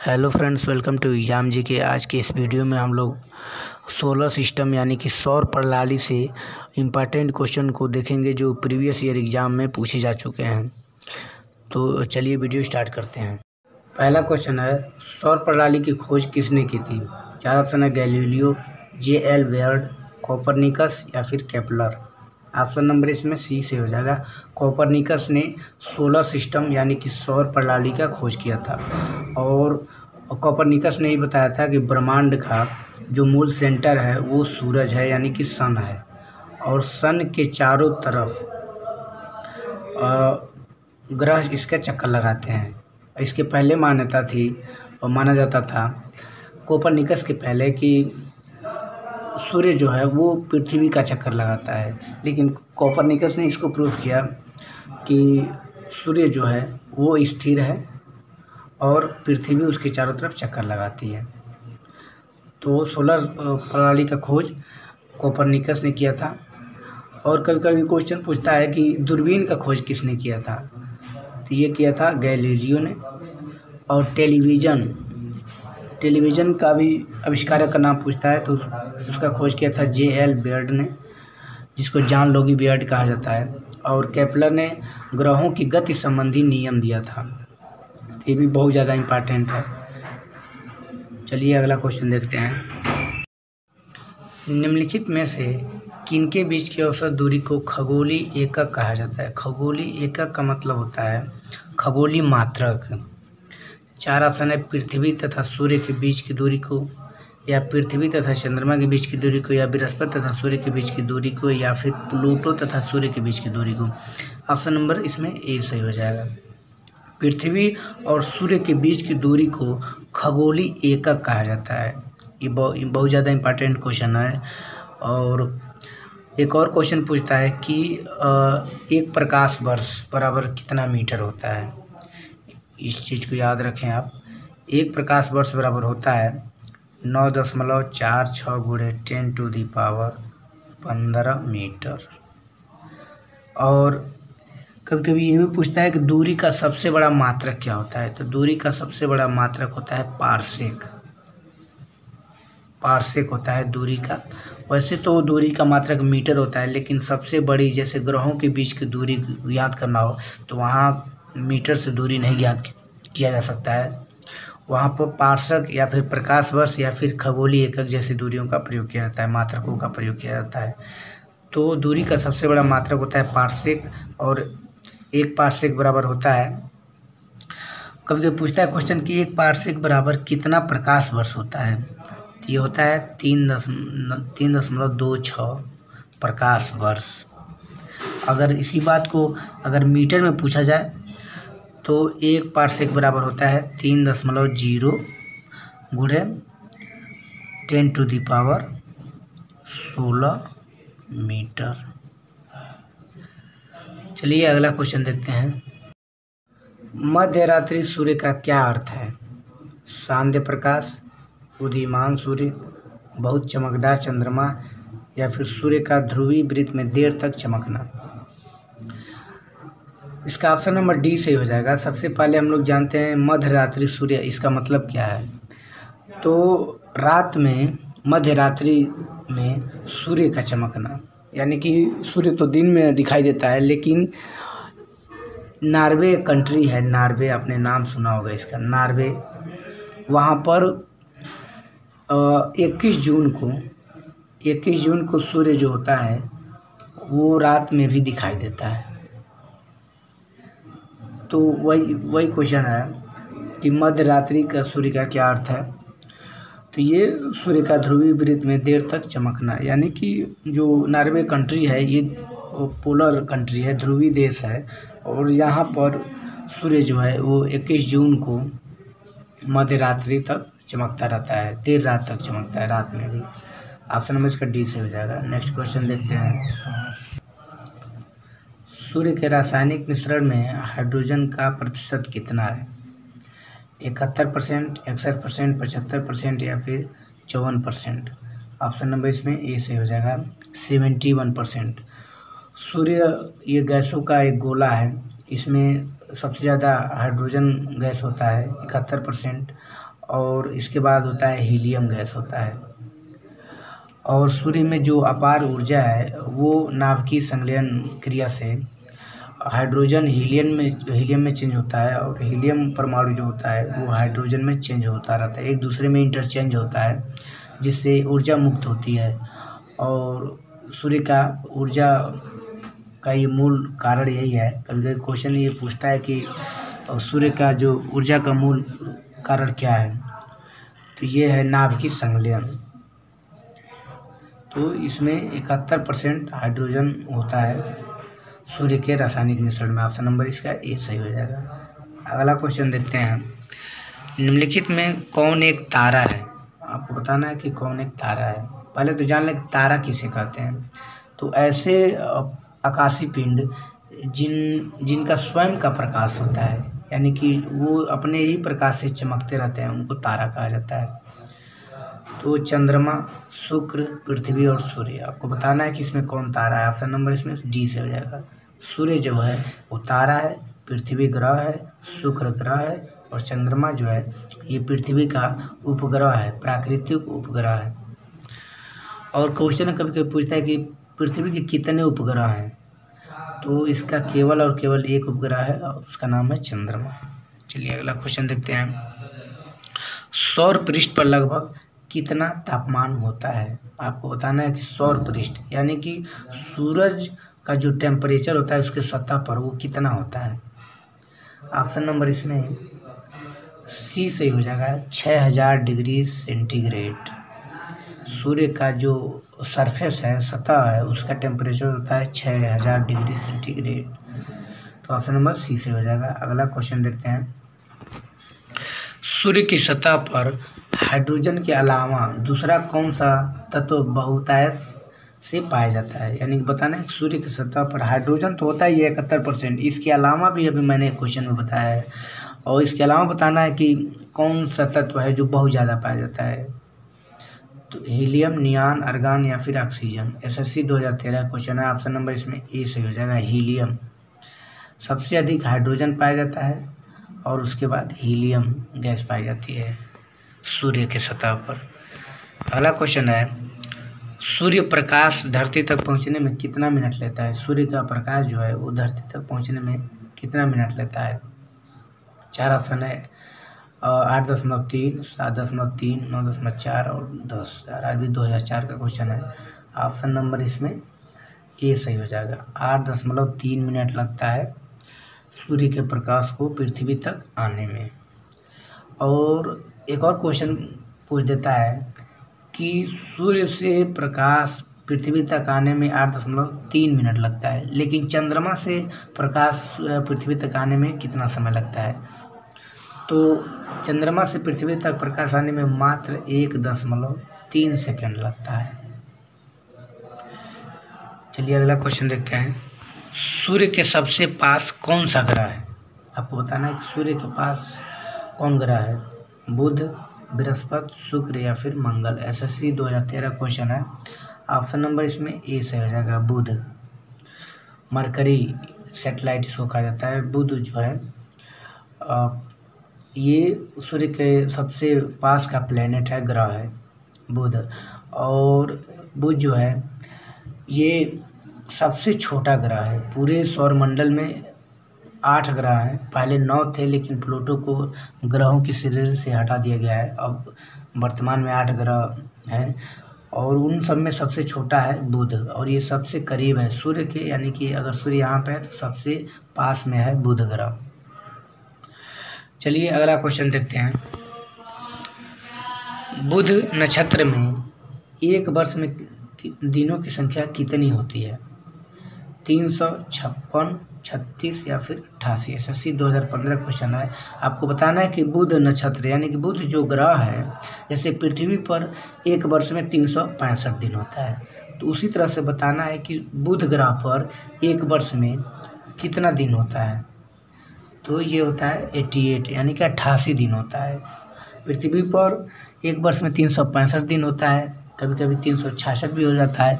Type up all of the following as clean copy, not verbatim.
Hello friends, welcome to exam G K. आज के इस वीडियो में हम लोग सोलर सिस्टम यानी कि सौर प्रणाली से इम्पॉर्टेंट क्वेश्चन को देखेंगे जो प्रीवियस ईयर एग्ज़ाम में पूछे जा चुके हैं। तो चलिए वीडियो स्टार्ट करते हैं। पहला क्वेश्चन है, सौर प्रणाली की खोज किसने की थी? चार ऑप्शन है, गैलीलियो, J.L. बेयर्ड, कोपरनिकस या फिर केपलर। ऑप्शन नंबर इसमें सी से हो जाएगा। कोपरनिकस ने सोलर सिस्टम यानी कि सौर प्रणाली का खोज किया था और कोपरनिकस ने ही बताया था कि ब्रह्मांड का जो मूल सेंटर है वो सूरज है यानी कि सन है और सन के चारों तरफ ग्रह इसका चक्कर लगाते हैं। इसके पहले मान्यता थी और माना जाता था कोपरनिकस के पहले कि सूर्य जो है वो पृथ्वी का चक्कर लगाता है, लेकिन कोपरनिकस ने इसको प्रूव किया कि सूर्य जो है वो स्थिर है और पृथ्वी उसके चारों तरफ चक्कर लगाती है। तो सोलर प्रणाली का खोज कोपरनिकस ने किया था। और कभी कभी क्वेश्चन पूछता है कि दूरबीन का खोज किसने किया था? तो ये किया था गैलीलियो ने। और टेलीविज़न का भी आविष्कारक का नाम पूछता है तो उसका खोज किया था J.L. बेयर्ड ने, जिसको जॉन लोगी बेयर्ड कहा जाता है। और केपलर ने ग्रहों की गति संबंधी नियम दिया था। ये भी बहुत ज़्यादा इम्पोर्टेंट है। चलिए अगला क्वेश्चन देखते हैं। निम्नलिखित में से किनके बीच की औसत दूरी को खगोलीय एकक कहा जाता है? खगोलीय एकक का मतलब होता है खगोलीय मात्रक। चार ऑप्शन है, पृथ्वी तथा सूर्य के बीच की दूरी को, या पृथ्वी तथा चंद्रमा के बीच की दूरी को, या बृहस्पति तथा सूर्य के बीच की दूरी को, या फिर प्लूटो तथा सूर्य के बीच की दूरी को। ऑप्शन नंबर इसमें ए सही हो जाएगा। पृथ्वी और सूर्य के बीच की दूरी को खगोलीय एकक कहा जाता है। ये बहुत ज़्यादा इम्पोर्टेंट क्वेश्चन है। और एक और क्वेश्चन पूछता है कि एक प्रकाश वर्ष बराबर कितना मीटर होता है? इस चीज़ को याद रखें आप। एक प्रकाश वर्ष बराबर होता है 9.46 गुणे 10⁻15 मीटर। और कभी कभी ये भी पूछता है कि दूरी का सबसे बड़ा मात्रक क्या होता है? तो दूरी का सबसे बड़ा मात्रक होता है पारसेक। पारसेक होता है दूरी का। वैसे तो दूरी का मात्रक मीटर होता है, लेकिन सबसे बड़ी जैसे ग्रहों के बीच की दूरी ज्ञात करना हो तो वहाँ मीटर से दूरी नहीं ज्ञात किया जा सकता है। वहाँ पर पारसेक या फिर प्रकाश वर्ष या फिर खगोलीय एकक जैसी दूरियों का प्रयोग किया जाता है, मात्रकों का प्रयोग किया जाता है। तो दूरी का सबसे बड़ा मात्रक होता है पारसेक और एक पारसेक बराबर होता है, कभी कभी पूछता है क्वेश्चन कि एक पारसेक बराबर कितना प्रकाश वर्ष होता है? तो ये होता है 3.26 प्रकाश वर्ष। अगर इसी बात को अगर मीटर में पूछा जाए तो एक पारसेक बराबर होता है 3.0 गुणे 10⁻16 मीटर। चलिए अगला क्वेश्चन देखते हैं। मध्यरात्रि सूर्य का क्या अर्थ है? सांध्य प्रकाश, उदीयमान सूर्य, बहुत चमकदार चंद्रमा, या फिर सूर्य का ध्रुवीय वृत्त में देर तक चमकना। इसका ऑप्शन नंबर डी सही हो जाएगा। सबसे पहले हम लोग जानते हैं मध्यरात्रि सूर्य, इसका मतलब क्या है? तो रात में मध्यरात्रि में सूर्य का चमकना, यानी कि सूर्य तो दिन में दिखाई देता है, लेकिन नॉर्वे कंट्री है, नॉर्वे, आपने नाम सुना होगा इसका, नॉर्वे। वहाँ पर 21 जून को सूर्य जो होता है वो रात में भी दिखाई देता है। तो वही क्वेश्चन है कि मध्यरात्रि का सूर्य का क्या अर्थ है? तो ये सूर्य का ध्रुवीय वृत्त में देर तक चमकना, यानी कि जो नॉर्वे कंट्री है ये पोलर कंट्री है, ध्रुवीय देश है, और यहाँ पर सूर्य जो है वो 21 जून को मध्यरात्रि तक चमकता रहता है, देर रात तक चमकता है, रात में भी। ऑप्शन नंबर इसका डी से हो जाएगा। नेक्स्ट क्वेश्चन देखते हैं। सूर्य के रासायनिक मिश्रण में हाइड्रोजन का प्रतिशत कितना है? 71%, 61%, 75% या फिर 54%। ऑप्शन नंबर इसमें ए से हो जाएगा, 71%। सूर्य ये गैसों का एक गोला है, इसमें सबसे ज़्यादा हाइड्रोजन गैस होता है 71%, और इसके बाद होता है हीलियम गैस होता है। और सूर्य में जो अपार ऊर्जा है वो नाभिकीय संलयन क्रिया से हाइड्रोजन हीलियम में चेंज होता है, और हीलियम परमाणु जो होता है वो हाइड्रोजन में चेंज होता रहता है, एक दूसरे में इंटरचेंज होता है, जिससे ऊर्जा मुक्त होती है। और सूर्य का ऊर्जा का ये मूल कारण यही है। कभी कभी क्वेश्चन ये पूछता है कि सूर्य का जो ऊर्जा का मूल कारण क्या है, तो ये है नाभिकीय संलयन। तो इसमें 71% हाइड्रोजन होता है सूर्य के रासायनिक मिश्रण में। ऑप्शन नंबर इसका ए सही हो जाएगा। अगला क्वेश्चन देखते हैं, निम्नलिखित में कौन एक तारा है? आपको बताना है कि कौन एक तारा है। पहले तो जान लें कि तारा किसे कहते हैं। तो ऐसे आकाशीय पिंड जिनका स्वयं का प्रकाश होता है, यानी कि वो अपने ही प्रकाश से चमकते रहते हैं, उनको तारा कहा जाता है। तो चंद्रमा, शुक्र, पृथ्वी और सूर्य। आपको बताना है कि इसमें कौन तारा है। ऑप्शन नंबर इसमें डी से हो जाएगा। सूर्य जो है वो तारा है, पृथ्वी ग्रह है, शुक्र ग्रह है, और चंद्रमा जो है ये पृथ्वी का उपग्रह है, प्राकृतिक उपग्रह है। और क्वेश्चन कभी कभी पूछता है कि पृथ्वी के कितने उपग्रह हैं, तो इसका केवल और केवल एक उपग्रह है और उसका नाम है चंद्रमा। चलिए अगला क्वेश्चन देखते हैं, सौर पृष्ठ पर लगभग कितना तापमान होता है? आपको बताना है कि सौर पृष्ठ यानी कि सूरज का जो टेम्परेचर होता है उसके सतह पर वो कितना होता है। ऑप्शन नंबर इसमें सी सही हो जाएगा, 6000 डिग्री सेंटीग्रेड। सूर्य का जो सरफेस है, सतह है, उसका टेम्परेचर होता है 6000 डिग्री सेंटीग्रेड। तो ऑप्शन नंबर सी से हो जाएगा। अगला क्वेश्चन देखते हैं, सूर्य की सतह पर हाइड्रोजन के अलावा दूसरा कौन सा तत्व बहुतायत से पाया जाता है? यानी कि बताना है सूर्य की सतह पर हाइड्रोजन तो होता ही है 71%, इसके अलावा भी अभी मैंने क्वेश्चन में बताया है। और इसके अलावा बताना है कि कौन सा तत्व है जो बहुत ज़्यादा पाया जाता है। तो हीलियम, नियान, आर्गन या फिर ऑक्सीजन। SSC 2013 क्वेश्चन है। ऑप्शन नंबर इसमें ए से हो जाएगा, हीलियम। सबसे अधिक हाइड्रोजन पाया जाता है और उसके बाद हीलियम गैस पाई जाती है सूर्य के सतह पर। अगला क्वेश्चन है, सूर्य प्रकाश धरती तक पहुंचने में कितना मिनट लेता है? सूर्य का प्रकाश जो है वो धरती तक पहुंचने में कितना मिनट लेता है? 4 ऑप्शन है, 8.3, 7.3, 9.4 और 10। यार भी 2004 का क्वेश्चन है। ऑप्शन नंबर इसमें ए सही हो जाएगा। 8.3 मिनट लगता है सूर्य के प्रकाश को पृथ्वी तक आने में। और एक और क्वेश्चन पूछ देता है कि सूर्य से प्रकाश पृथ्वी तक आने में 8.3 मिनट लगता है, लेकिन चंद्रमा से प्रकाश पृथ्वी तक आने में कितना समय लगता है? तो चंद्रमा से पृथ्वी तक प्रकाश आने में मात्र 1.3 सेकेंड लगता है। चलिए अगला क्वेश्चन देखते हैं, सूर्य के सबसे पास कौन सा ग्रह है? आपको बताना है कि सूर्य के पास कौन ग्रह है? बुध, बृहस्पति, शुक्र या फिर मंगल। SSC 2013 क्वेश्चन है। ऑप्शन नंबर इसमें ए से हो जाएगा, बुध। मरकरी सैटेलाइट इसको कहा जाता है। बुध जो है ये सूर्य के सबसे पास का प्लेनेट है, ग्रह है बुध। और बुध जो है ये सबसे छोटा ग्रह है। पूरे सौरमंडल में 8 ग्रह हैं, पहले 9 थे लेकिन प्लूटो को ग्रहों की श्रेणी से हटा दिया गया है। अब वर्तमान में 8 ग्रह हैं और उन सब में सबसे छोटा है बुध, और ये सबसे करीब है सूर्य के, यानी कि अगर सूर्य यहाँ पे है तो सबसे पास में है बुध ग्रह। चलिए अगला क्वेश्चन देखते हैं, बुध नक्षत्र में एक वर्ष में दिनों की संख्या कितनी होती है? 356, 36 या फिर 88। SSC 2015 क्वेश्चन है। आपको बताना है कि बुध नक्षत्र यानी कि बुध जो ग्रह है, जैसे पृथ्वी पर एक वर्ष में 365 दिन होता है, तो उसी तरह से बताना है कि बुध ग्रह पर एक वर्ष में कितना दिन होता है। तो ये होता है 88 यानी कि 88 दिन होता है। पृथ्वी पर एक वर्ष में 365 दिन होता है, कभी कभी 366 भी हो जाता है।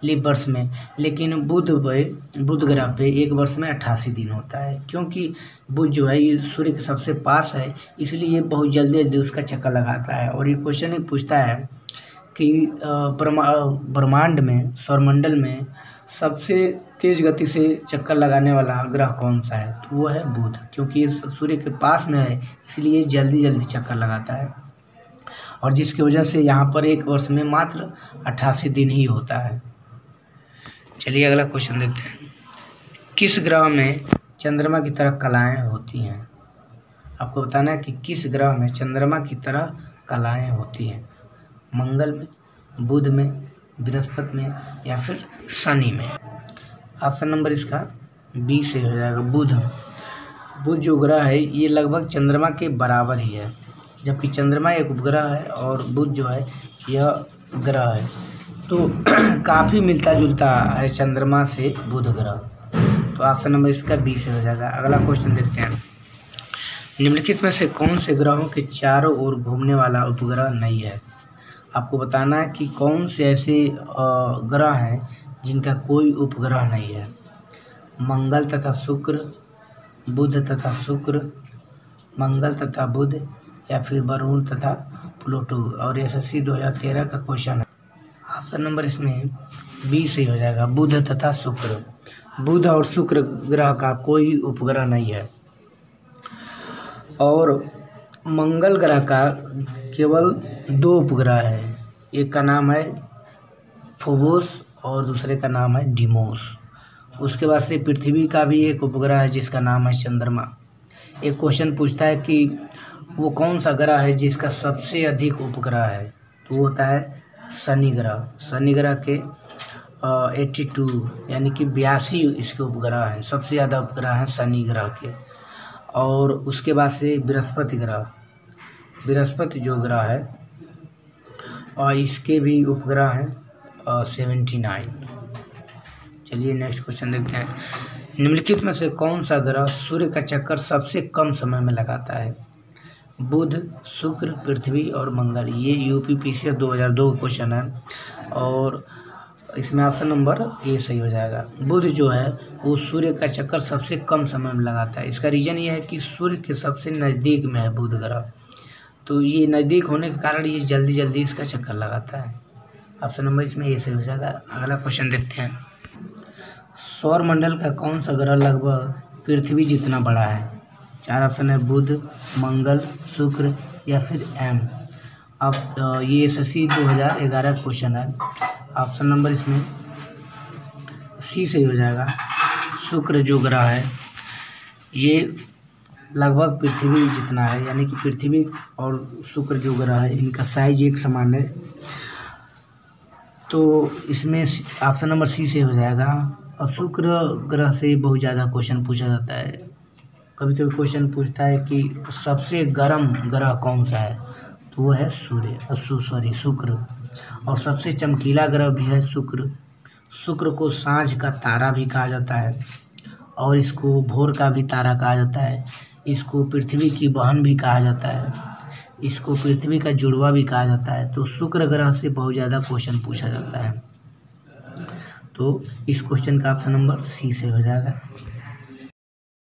लीप वर्ष में। लेकिन बुध ग्रह पे एक वर्ष में 88 दिन होता है, क्योंकि बुध जो है ये सूर्य के सबसे पास है, इसलिए ये बहुत जल्दी जल्दी उसका चक्कर लगाता है। और ये क्वेश्चन ही पूछता है कि ब्रह्मांड में, सौरमंडल में सबसे तेज गति से चक्कर लगाने वाला ग्रह कौन सा है, तो वो है बुध, क्योंकि ये सूर्य के पास में है, इसलिए जल्दी जल्दी चक्कर लगाता है, और जिसकी वजह से यहाँ पर एक वर्ष में मात्र 88 दिन ही होता है। चलिए अगला क्वेश्चन देखते हैं। किस ग्रह में चंद्रमा की तरह कलाएं होती हैं? आपको बताना है कि किस ग्रह में चंद्रमा की तरह कलाएं होती हैं। मंगल में, बुध में, बृहस्पति में या फिर शनि में। ऑप्शन नंबर इसका बी से हो जाएगा, बुध। बुध जो ग्रह है ये लगभग चंद्रमा के बराबर ही है, जबकि चंद्रमा एक उपग्रह है और बुध जो है यह ग्रह है, तो काफ़ी मिलता जुलता है चंद्रमा से बुध ग्रह। तो ऑप्शन नंबर इसका बी से हो जाएगा। अगला क्वेश्चन देखते हैं। निम्नलिखित में से कौन से ग्रहों के चारों ओर घूमने वाला उपग्रह नहीं है? आपको बताना है कि कौन से ऐसे ग्रह हैं जिनका कोई उपग्रह नहीं है। मंगल तथा शुक्र, बुध तथा शुक्र, मंगल तथा बुध या फिर वरुण तथा प्लूटो। और SSC 2013 का क्वेश्चन है। ऑप्शन नंबर इसमें बी से हो जाएगा, बुध तथा शुक्र। बुध और शुक्र ग्रह का कोई उपग्रह नहीं है, और मंगल ग्रह का केवल 2 उपग्रह है। एक का नाम है फोबोस और दूसरे का नाम है डिमोस। उसके बाद से पृथ्वी का भी एक उपग्रह है जिसका नाम है चंद्रमा। एक क्वेश्चन पूछता है कि वो कौन सा ग्रह है जिसका सबसे अधिक उपग्रह है, तो वो होता है शनि ग्रह। शनि ग्रह के 82 यानी कि 82 इसके उपग्रह हैं, सबसे ज़्यादा उपग्रह हैं शनि ग्रह के। और उसके बाद से बृहस्पति ग्रह, बृहस्पति जो ग्रह है और इसके भी उपग्रह हैं 79। चलिए नेक्स्ट क्वेश्चन देखते हैं। निम्नलिखित में से कौन सा ग्रह सूर्य का चक्कर सबसे कम समय में लगाता है? बुध, शुक्र, पृथ्वी और मंगल। ये UPPCS 2002 का क्वेश्चन है, और इसमें ऑप्शन नंबर ए सही हो जाएगा। बुध जो है वो सूर्य का चक्कर सबसे कम समय में लगाता है। इसका रीज़न ये है कि सूर्य के सबसे नज़दीक में है बुध ग्रह, तो ये नज़दीक होने के कारण ये जल्दी जल्दी इसका चक्कर लगाता है। ऑप्शन नंबर इसमें ए सही हो जाएगा। अगला क्वेश्चन देखते हैं। सौरमंडल का कौन सा ग्रह लगभग पृथ्वी जितना बड़ा है? 4 ऑप्शन है, बुध, मंगल, शुक्र या फिर एम। अब ये SSC 2011 का क्वेश्चन है। ऑप्शन नंबर इसमें सी से हो जाएगा। शुक्र जो ग्रह है ये लगभग पृथ्वी जितना है, यानी कि पृथ्वी और शुक्र जो ग्रह है इनका साइज एक समान है, तो इसमें ऑप्शन नंबर सी से हो जाएगा। और शुक्र ग्रह से बहुत ज़्यादा क्वेश्चन पूछा जाता है। कभी कभी क्वेश्चन पूछता है कि सबसे गर्म ग्रह कौन सा है, तो वो है शुक्र। और सबसे चमकीला ग्रह भी है शुक्र। शुक्र को सांझ का तारा भी कहा जाता है, और इसको भोर का भी तारा कहा जाता है। इसको पृथ्वी की बहन भी कहा जाता है, इसको पृथ्वी का जुड़वा भी कहा जाता है। तो शुक्र ग्रह से बहुत ज़्यादा क्वेश्चन पूछा जाता है, तो इस क्वेश्चन का ऑप्शन नंबर सी से हो जाएगा।